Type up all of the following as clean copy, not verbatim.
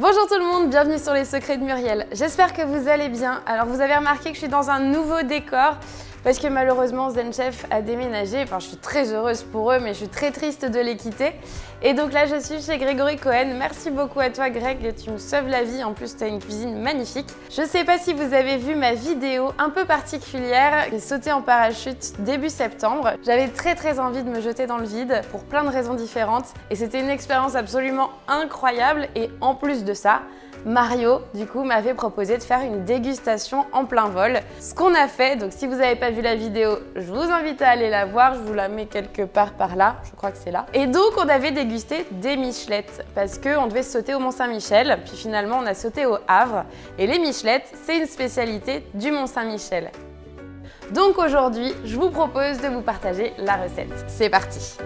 Bonjour tout le monde, bienvenue sur les secrets de Muriel. J'espère que vous allez bien. Alors vous avez remarqué que je suis dans un nouveau décor parce que malheureusement Zen Chef a déménagé. Enfin, je suis très heureuse pour eux, mais je suis très triste de les quitter. Et donc là, je suis chez Grégory Cohen. Merci beaucoup à toi, Greg, tu me sauves la vie. En plus, tu as une cuisine magnifique. Je sais pas si vous avez vu ma vidéo un peu particulière. J'ai sauté en parachute début septembre. J'avais très envie de me jeter dans le vide pour plein de raisons différentes. Et c'était une expérience absolument incroyable. Et en plus de ça, Mario, du coup, m'avait proposé de faire une dégustation en plein vol. Ce qu'on a fait, donc si vous n'avez pas vu la vidéo, je vous invite à aller la voir, je vous la mets quelque part par là, je crois que c'est là. Et donc, on avait dégusté des michelettes, parce qu'on devait sauter au Mont-Saint-Michel, puis finalement, on a sauté au Havre. Et les michelettes, c'est une spécialité du Mont-Saint-Michel. Donc aujourd'hui, je vous propose de vous partager la recette. C'est parti!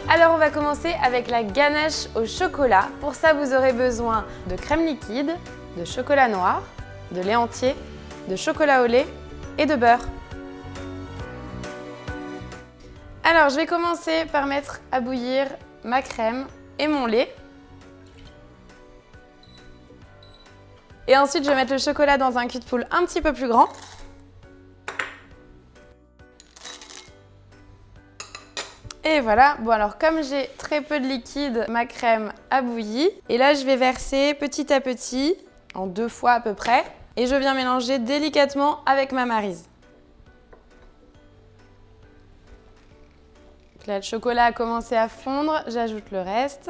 Alors on va commencer avec la ganache au chocolat. Pour ça, vous aurez besoin de crème liquide, de chocolat noir, de lait entier, de chocolat au lait et de beurre. Alors je vais commencer par mettre à bouillir ma crème et mon lait. Et ensuite je vais mettre le chocolat dans un cul de poule un petit peu plus grand. Et voilà, bon alors comme j'ai très peu de liquide, ma crème a bouilli. Et là je vais verser petit à petit, en 2 fois à peu près. Et je viens mélanger délicatement avec ma maryse. Donc là le chocolat a commencé à fondre, j'ajoute le reste.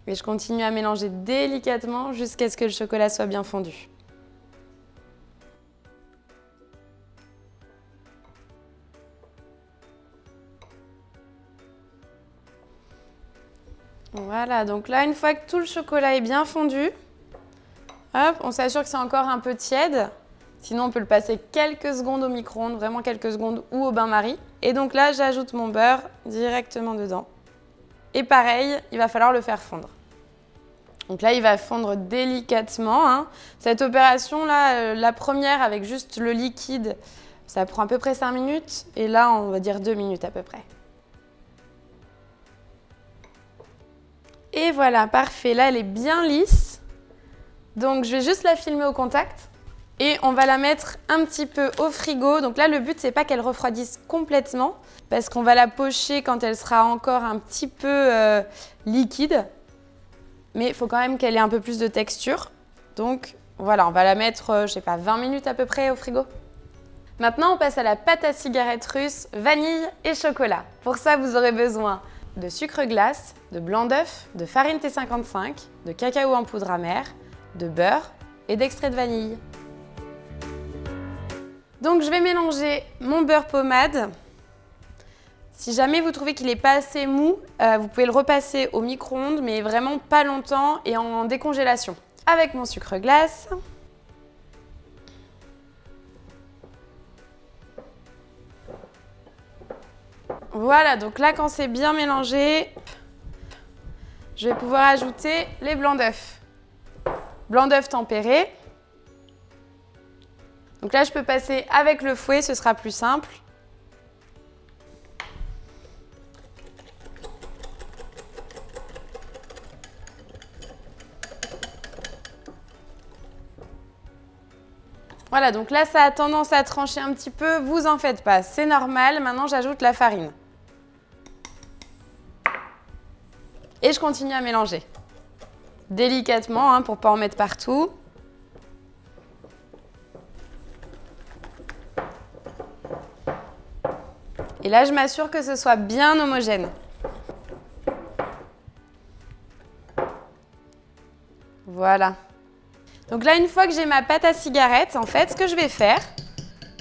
Et je continue à mélanger délicatement jusqu'à ce que le chocolat soit bien fondu. Voilà, donc là, une fois que tout le chocolat est bien fondu, hop, on s'assure que c'est encore un peu tiède. Sinon, on peut le passer quelques secondes au micro-ondes, vraiment quelques secondes, ou au bain-marie. Et donc là, j'ajoute mon beurre directement dedans. Et pareil, il va falloir le faire fondre. Donc là, il va fondre délicatement, hein. Cette opération-là, la première avec juste le liquide, ça prend à peu près 5 minutes. Et là, on va dire 2 minutes à peu près. Et voilà, parfait. Là, elle est bien lisse. Donc, je vais juste la filmer au contact. Et on va la mettre un petit peu au frigo. Donc là, le but, c'est pas qu'elle refroidisse complètement, parce qu'on va la pocher quand elle sera encore un petit peu liquide. Mais il faut quand même qu'elle ait un peu plus de texture. Donc, voilà, on va la mettre, je sais pas, 20 minutes à peu près au frigo. Maintenant, on passe à la pâte à cigarette russe, vanille et chocolat. Pour ça, vous aurez besoin de sucre glace, de blanc d'œuf, de farine T55, de cacao en poudre amère, de beurre et d'extrait de vanille. Donc je vais mélanger mon beurre pommade. Si jamais vous trouvez qu'il n'est pas assez mou, vous pouvez le repasser au micro-ondes, mais vraiment pas longtemps et en décongélation. Avec mon sucre glace. Voilà, donc là, quand c'est bien mélangé, je vais pouvoir ajouter les blancs d'œufs. Blanc d'œuf tempéré. Donc là, je peux passer avec le fouet, ce sera plus simple. Voilà, donc là, ça a tendance à trancher un petit peu, vous en faites pas, c'est normal. Maintenant, j'ajoute la farine. Et je continue à mélanger. Délicatement, hein, pour ne pas en mettre partout. Et là, je m'assure que ce soit bien homogène. Voilà. Donc là, une fois que j'ai ma pâte à cigarette, en fait, ce que je vais faire,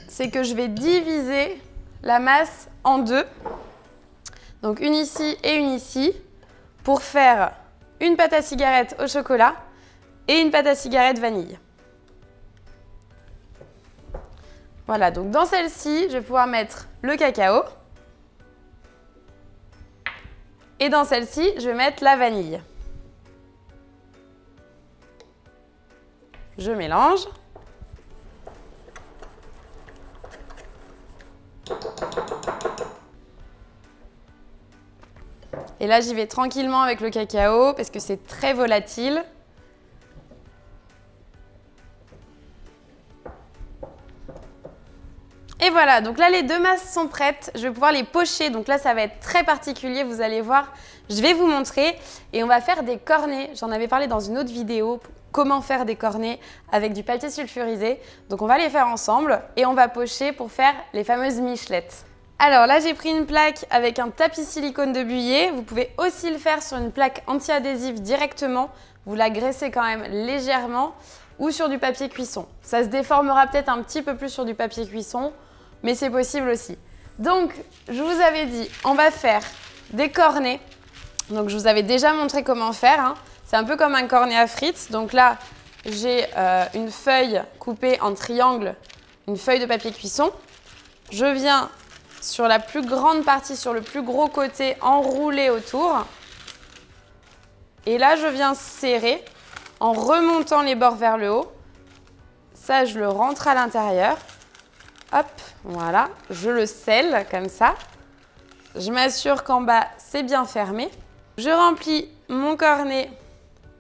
c'est que je vais diviser la masse en 2. Donc une ici et une ici, pour faire une pâte à cigarette au chocolat et une pâte à cigarette vanille. Voilà, donc dans celle-ci, je vais pouvoir mettre le cacao. Et dans celle-ci, je vais mettre la vanille. Je mélange. Et là, j'y vais tranquillement avec le cacao parce que c'est très volatile. Et voilà, donc là les deux masses sont prêtes, je vais pouvoir les pocher, donc là ça va être très particulier, vous allez voir, je vais vous montrer et on va faire des cornets. J'en avais parlé dans une autre vidéo, comment faire des cornets avec du papier sulfurisé. Donc on va les faire ensemble et on va pocher pour faire les fameuses michelettes. Alors là j'ai pris une plaque avec un tapis silicone de buyer, vous pouvez aussi le faire sur une plaque anti-adhésive directement, vous la graissez quand même légèrement ou sur du papier cuisson. Ça se déformera peut-être un petit peu plus sur du papier cuisson, mais c'est possible aussi. Donc, je vous avais dit, on va faire des cornets. Donc, je vous avais déjà montré comment faire. Hein. C'est un peu comme un cornet à frites. Donc là, j'ai une feuille coupée en triangle, une feuille de papier cuisson. Je viens sur la plus grande partie, sur le plus gros côté, enrouler autour. Et là, je viens serrer en remontant les bords vers le haut. Ça, je le rentre à l'intérieur. Hop, voilà, je le scelle comme ça. Je m'assure qu'en bas, c'est bien fermé. Je remplis mon cornet,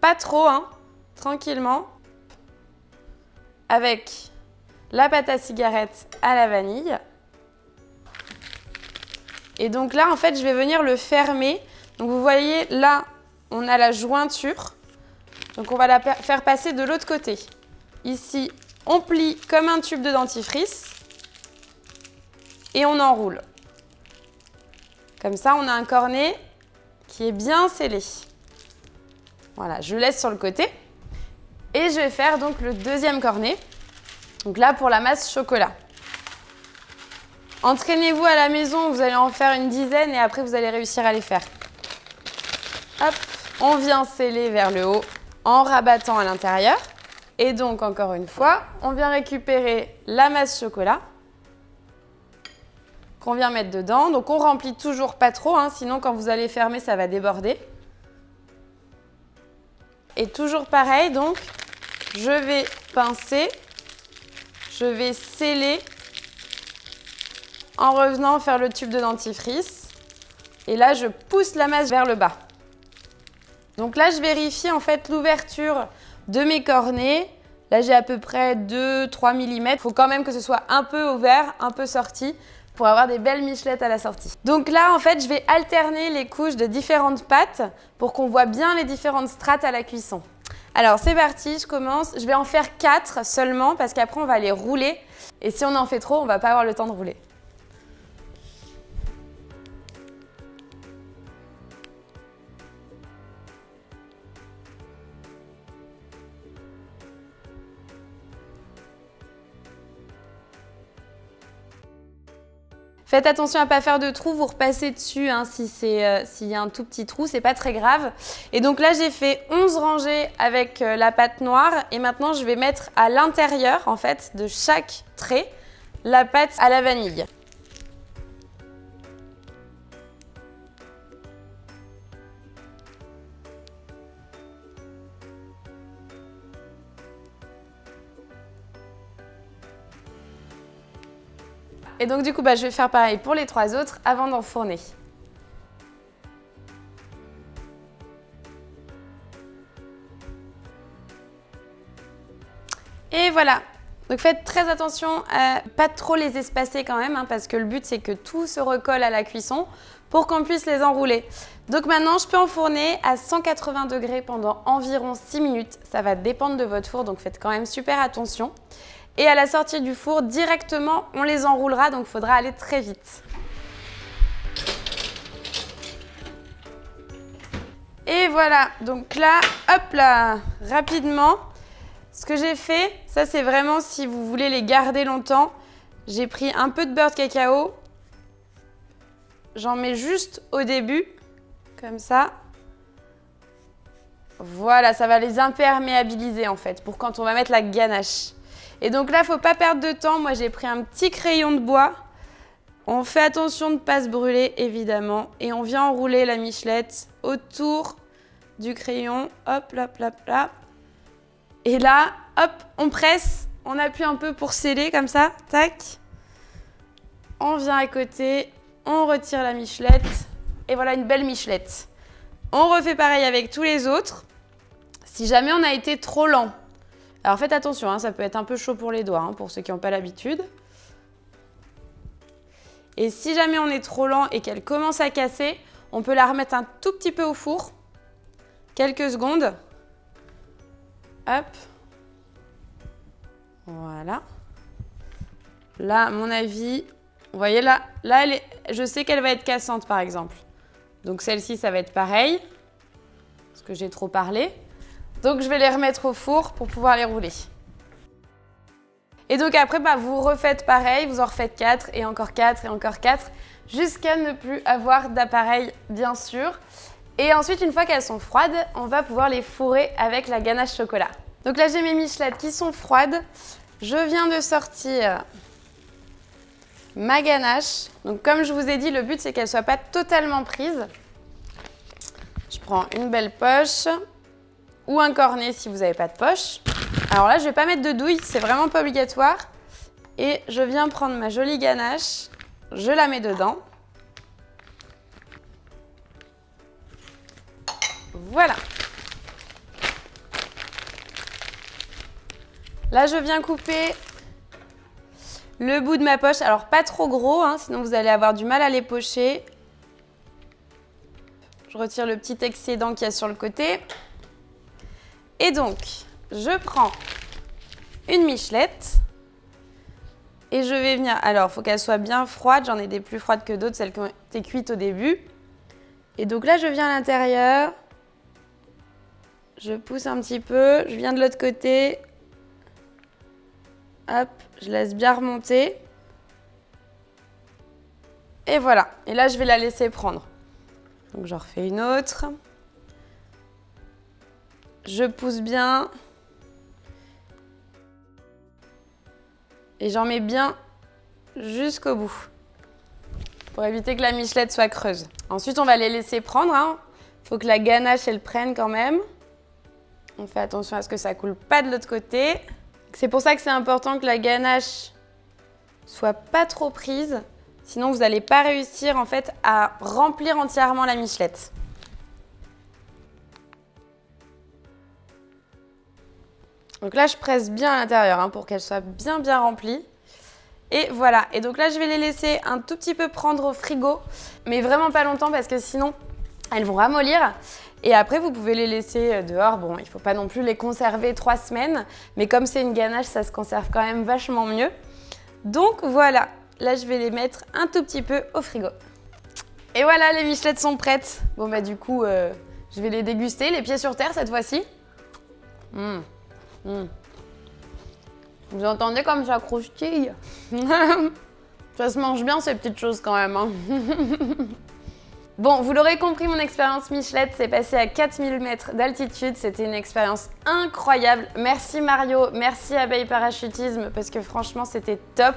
pas trop, hein, tranquillement, avec la pâte à cigarette à la vanille. Et donc là, en fait, je vais venir le fermer. Donc vous voyez, là, on a la jointure. Donc on va la faire passer de l'autre côté. Ici, on plie comme un tube de dentifrice. Et on enroule. Comme ça, on a un cornet qui est bien scellé. Voilà, je le laisse sur le côté. Et je vais faire donc le deuxième cornet. Donc là, pour la masse chocolat. Entraînez-vous à la maison, vous allez en faire une dizaine et après, vous allez réussir à les faire. Hop, on vient sceller vers le haut en rabattant à l'intérieur. Et donc, encore une fois, on vient récupérer la masse chocolat qu'on vient mettre dedans. Donc on remplit toujours pas trop, hein, sinon quand vous allez fermer, ça va déborder. Et toujours pareil, donc je vais pincer, je vais sceller en revenant faire le tube de dentifrice. Et là, je pousse la masse vers le bas. Donc là, je vérifie en fait l'ouverture de mes cornets. Là, j'ai à peu près 2-3 mm. Il faut quand même que ce soit un peu ouvert, un peu sorti, pour avoir des belles michelettes à la sortie. Donc là, en fait, je vais alterner les couches de différentes pâtes pour qu'on voit bien les différentes strates à la cuisson. Alors, c'est parti, je commence. Je vais en faire 4 seulement parce qu'après, on va les rouler. Et si on en fait trop, on ne va pas avoir le temps de rouler. Faites attention à ne pas faire de trou, vous repassez dessus hein, s'il y a un tout petit trou, c'est pas très grave. Et donc là, j'ai fait 11 rangées avec la pâte noire et maintenant, je vais mettre à l'intérieur en fait de chaque trait la pâte à la vanille. Et donc du coup, je vais faire pareil pour les 3 autres avant d'enfourner. Et voilà. Donc faites très attention à pas trop les espacer quand même, hein, parce que le but c'est que tout se recolle à la cuisson pour qu'on puisse les enrouler. Donc maintenant, je peux enfourner à 180 degrés pendant environ 6 minutes. Ça va dépendre de votre four, donc faites quand même super attention. Et à la sortie du four, directement, on les enroulera, donc il faudra aller très vite. Et voilà, donc là, hop là, rapidement. Ce que j'ai fait, ça c'est vraiment si vous voulez les garder longtemps. J'ai pris un peu de beurre de cacao. J'en mets juste au début, comme ça. Voilà, ça va les imperméabiliser en fait, pour quand on va mettre la ganache. Et donc là, il ne faut pas perdre de temps. Moi, j'ai pris un petit crayon de bois. On fait attention de ne pas se brûler, évidemment. Et on vient enrouler la michelette autour du crayon. Hop, hop, hop, hop. Et là, hop, on presse. On appuie un peu pour sceller, comme ça. Tac. On vient à côté. On retire la michelette. Et voilà une belle michelette. On refait pareil avec tous les autres. Si jamais on a été trop lent, alors faites attention, hein, ça peut être un peu chaud pour les doigts, hein, pour ceux qui n'ont pas l'habitude. Et si jamais on est trop lent et qu'elle commence à casser, on peut la remettre un tout petit peu au four, quelques secondes. Hop. Voilà. Là, à mon avis, vous voyez là je sais qu'elle va être cassante par exemple. Donc celle-ci, ça va être pareil, parce que j'ai trop parlé. Donc je vais les remettre au four pour pouvoir les rouler. Et donc après, vous refaites pareil, vous en refaites 4 et encore 4 et encore 4, jusqu'à ne plus avoir d'appareil, bien sûr. Et ensuite, une fois qu'elles sont froides, on va pouvoir les fourrer avec la ganache chocolat. Donc là, j'ai mes michelettes qui sont froides. Je viens de sortir ma ganache. Donc comme je vous ai dit, le but, c'est qu'elle ne soit pas totalement prise. Je prends une belle poche ou un cornet si vous n'avez pas de poche. Alors là, je ne vais pas mettre de douille, c'est vraiment pas obligatoire. Et je viens prendre ma jolie ganache, je la mets dedans. Voilà. Là, je viens couper le bout de ma poche. Alors, pas trop gros, hein, sinon vous allez avoir du mal à les pocher. Je retire le petit excédent qu'il y a sur le côté. Et donc, je prends une michelette et je vais venir... Alors, il faut qu'elle soit bien froide. J'en ai des plus froides que d'autres, celles qui ont été cuites au début. Et donc là, je viens à l'intérieur. Je pousse un petit peu. Je viens de l'autre côté. Hop, je laisse bien remonter. Et voilà. Et là, je vais la laisser prendre. Donc, j'en refais une autre. Je pousse bien. Et j'en mets bien jusqu'au bout. Pour éviter que la michelette soit creuse. Ensuite, on va les laisser prendre. Hein. Faut que la ganache, elle prenne quand même. On fait attention à ce que ça coule pas de l'autre côté. C'est pour ça que c'est important que la ganache soit pas trop prise. Sinon, vous n'allez pas réussir en fait à remplir entièrement la michelette. Donc là, je presse bien à l'intérieur hein, pour qu'elle soit bien remplie. Et voilà. Et donc là, je vais les laisser un tout petit peu prendre au frigo, mais vraiment pas longtemps parce que sinon, elles vont ramollir. Et après, vous pouvez les laisser dehors. Bon, il ne faut pas non plus les conserver 3 semaines, mais comme c'est une ganache, ça se conserve quand même vachement mieux. Donc voilà. Là, je vais les mettre un tout petit peu au frigo. Et voilà, les michelettes sont prêtes. Bon, bah du coup, je vais les déguster, les pieds sur terre cette fois-ci. Vous entendez comme ça croustille? Ça se mange bien ces petites choses quand même. Hein. Bon, vous l'aurez compris, mon expérience Michelette s'est passée à 4000 mètres d'altitude. C'était une expérience incroyable. Merci Mario, merci Abeille Parachutisme parce que franchement, c'était top.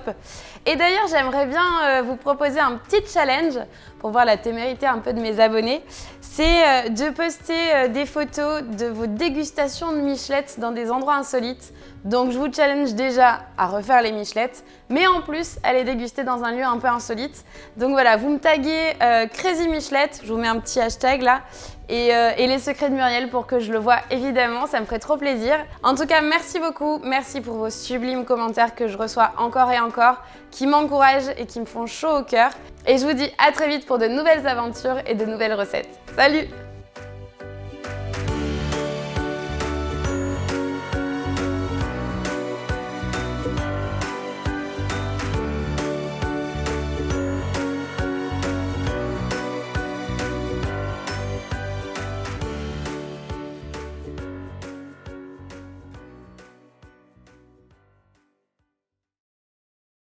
Et d'ailleurs, j'aimerais bien vous proposer un petit challenge pour voir la témérité un peu de mes abonnés. C'est de poster des photos de vos dégustations de Michelette dans des endroits insolites. Donc, je vous challenge déjà à refaire les michelettes, mais en plus, à les déguster dans un lieu un peu insolite. Donc voilà, vous me taguez Crazy Michelette, je vous mets un petit hashtag là, et les secrets de Muriel pour que je le vois évidemment, ça me ferait trop plaisir. En tout cas, merci beaucoup, merci pour vos sublimes commentaires que je reçois encore et encore, qui m'encouragent et qui me font chaud au cœur. Et je vous dis à très vite pour de nouvelles aventures et de nouvelles recettes. Salut!